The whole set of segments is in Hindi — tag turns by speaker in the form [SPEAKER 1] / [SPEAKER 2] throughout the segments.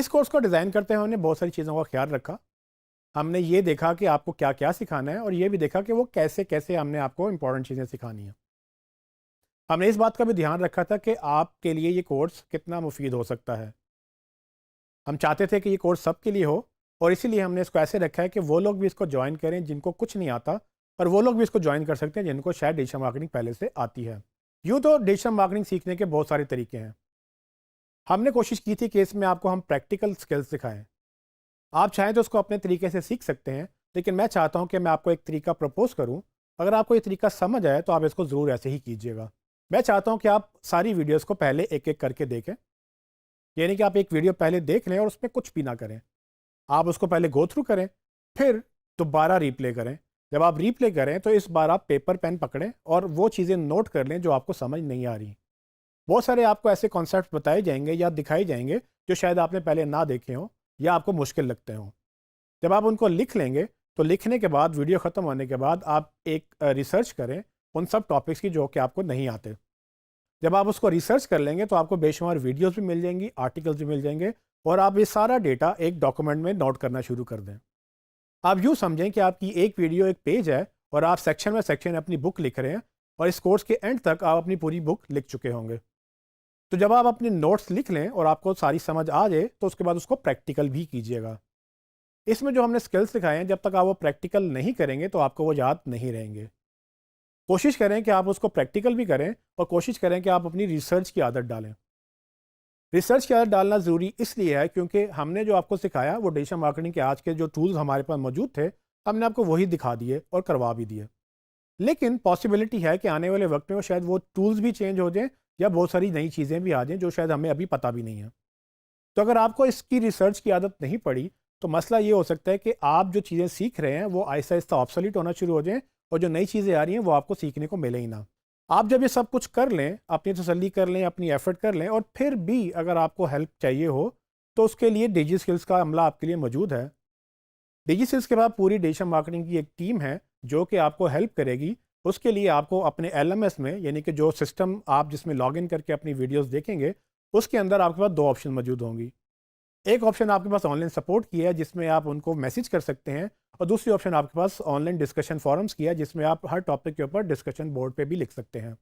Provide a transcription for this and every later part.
[SPEAKER 1] इस कोर्स को डिज़ाइन करते हुए हमने बहुत सारी चीज़ों का ख्याल रखा। हमने ये देखा कि आपको क्या क्या सिखाना है और ये भी देखा कि वो कैसे कैसे हमने आपको इंपॉर्टेंट चीज़ें सिखानी है। हमने इस बात का भी ध्यान रखा था कि आपके लिए ये कोर्स कितना मुफीद हो सकता है। हम चाहते थे कि ये कोर्स सबके लिए हो और इसीलिए हमने इसको ऐसे रखा है कि वो लोग भी इसको ज्वाइन करें जिनको कुछ नहीं आता, और वो लोग भी इसको ज्वाइन कर सकते हैं जिनको शायद डिजिटल मार्केटिंग पहले से आती है। यूँ तो डिजिटल मार्केटिंग सीखने के बहुत सारे तरीके हैं। हमने कोशिश की थी कि इसमें आपको हम प्रैक्टिकल स्किल्स सिखाएं। आप चाहें तो उसको अपने तरीके से सीख सकते हैं, लेकिन मैं चाहता हूं कि मैं आपको एक तरीका प्रपोज करूं। अगर आपको ये तरीका समझ आए तो आप इसको ज़रूर ऐसे ही कीजिएगा। मैं चाहता हूं कि आप सारी वीडियोस को पहले एक एक करके देखें, यानी कि आप एक वीडियो पहले देख लें और उसमें कुछ भी ना करें। आप उसको पहले गो थ्रू करें, फिर दोबारा रिप्ले करें। जब आप रिप्ले करें तो इस बार आप पेपर पेन पकड़ें और वो चीज़ें नोट कर लें जो आपको समझ नहीं आ रही। बहुत सारे आपको ऐसे कॉन्सेप्ट बताए जाएंगे या दिखाए जाएंगे जो शायद आपने पहले ना देखे हों या आपको मुश्किल लगते हों। जब आप उनको लिख लेंगे तो लिखने के बाद वीडियो ख़त्म होने के बाद आप एक रिसर्च करें उन सब टॉपिक्स की जो कि आपको नहीं आते। जब आप उसको रिसर्च कर लेंगे तो आपको बेशुमार वीडियोस भी मिल जाएंगी, आर्टिकल्स भी मिल जाएंगे, और आप ये सारा डेटा एक डॉक्यूमेंट में नोट करना शुरू कर दें। आप यूँ समझें कि आपकी एक वीडियो एक पेज है और आप सेक्शन में सेक्शन अपनी बुक लिख रहे हैं, और इस कोर्स के एंड तक आप अपनी पूरी बुक लिख चुके होंगे। तो जब आप अपने नोट्स लिख लें और आपको सारी समझ आ जाए तो उसके बाद उसको प्रैक्टिकल भी कीजिएगा। इसमें जो हमने स्किल्स सिखाए हैं, जब तक आप वो प्रैक्टिकल नहीं करेंगे तो आपको वो याद नहीं रहेंगे। कोशिश करें कि आप उसको प्रैक्टिकल भी करें और कोशिश करें कि आप अपनी रिसर्च की आदत डालें। रिसर्च की आदत डालना ज़रूरी इसलिए है क्योंकि हमने जो आपको सिखाया वो डिजिटल मार्केटिंग के आज के जो टूल्स हमारे पास मौजूद थे, हमने आपको वही दिखा दिए और करवा भी दिए। लेकिन पॉसिबिलिटी है कि आने वाले वक्त में वो शायद वो टूल्स भी चेंज हो जाएँ या बहुत सारी नई चीज़ें भी आ जाएँ जो शायद हमें अभी पता भी नहीं है। तो अगर आपको इसकी रिसर्च की आदत नहीं पड़ी तो मसला ये हो सकता है कि आप जो चीज़ें सीख रहे हैं वो आहिस्ता आहिस्ता ऑब्सोलीट होना शुरू हो जाएँ और जो नई चीज़ें आ रही हैं वो आपको सीखने को मिले ही ना। आप जब ये सब कुछ कर लें, अपनी तसल्ली कर लें, अपनी एफर्ट कर लें, और फिर भी अगर आपको हेल्प चाहिए हो तो उसके लिए डिजी स्किल्स का अमला आपके लिए मौजूद है। डिजी स्किल्स के बाद पूरी डिजिटल मार्केटिंग की एक टीम है जो कि आपको हेल्प करेगी। उसके लिए आपको अपने एलएमएस में, यानी कि जो सिस्टम आप जिसमें लॉगिन करके अपनी वीडियोस देखेंगे, उसके अंदर आपके पास दो ऑप्शन मौजूद होंगी। एक ऑप्शन आपके पास ऑनलाइन सपोर्ट की है जिसमें आप उनको मैसेज कर सकते हैं, और दूसरी ऑप्शन आपके पास ऑनलाइन डिस्कशन फोरम्स की है जिसमें आप हर टॉपिक के ऊपर डिस्कशन बोर्ड पे भी लिख सकते हैं।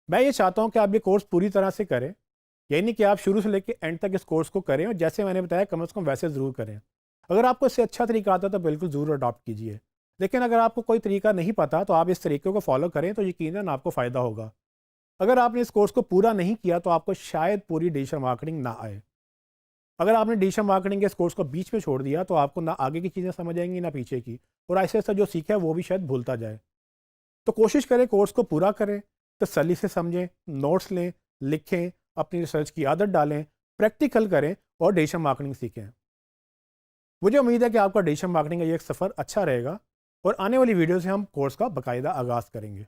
[SPEAKER 1] मैं ये चाहता हूँ कि आप ये कोर्स पूरी तरह से करें, यानी कि आप शुरू से लेकर एंड तक इस कोर्स को करें, और जैसे मैंने बताया कम से कम वैसे ज़रूर करें। अगर आपको इससे अच्छा तरीका आता है तो बिल्कुल ज़रूर अडॉप्ट कीजिए, लेकिन अगर आपको कोई तरीका नहीं पता तो आप इस तरीके को फॉलो करें तो यकीनन आपको फ़ायदा होगा। अगर आपने इस कोर्स को पूरा नहीं किया तो आपको शायद पूरी डिजिटल मार्केटिंग ना आए। अगर आपने डिजिटल मार्केटिंग के इस कोर्स को बीच में छोड़ दिया तो आपको ना आगे की चीज़ें समझ आएंगी ना पीछे की, और ऐसे ऐसा जो सीखा है वो भी शायद भूलता जाए। तो कोशिश करें कोर्स को पूरा करें, तसल्ली से समझें, नोट्स लें, लिखें, अपनी रिसर्च की आदत डालें, प्रैक्टिकल करें और डिजिटल मार्केटिंग सीखें। मुझे उम्मीद है कि आपका डिजिटल मार्केटिंग का ये एक सफ़र अच्छा रहेगा, और आने वाली वीडियो से हम कोर्स का बाकायदा आगाज़ करेंगे।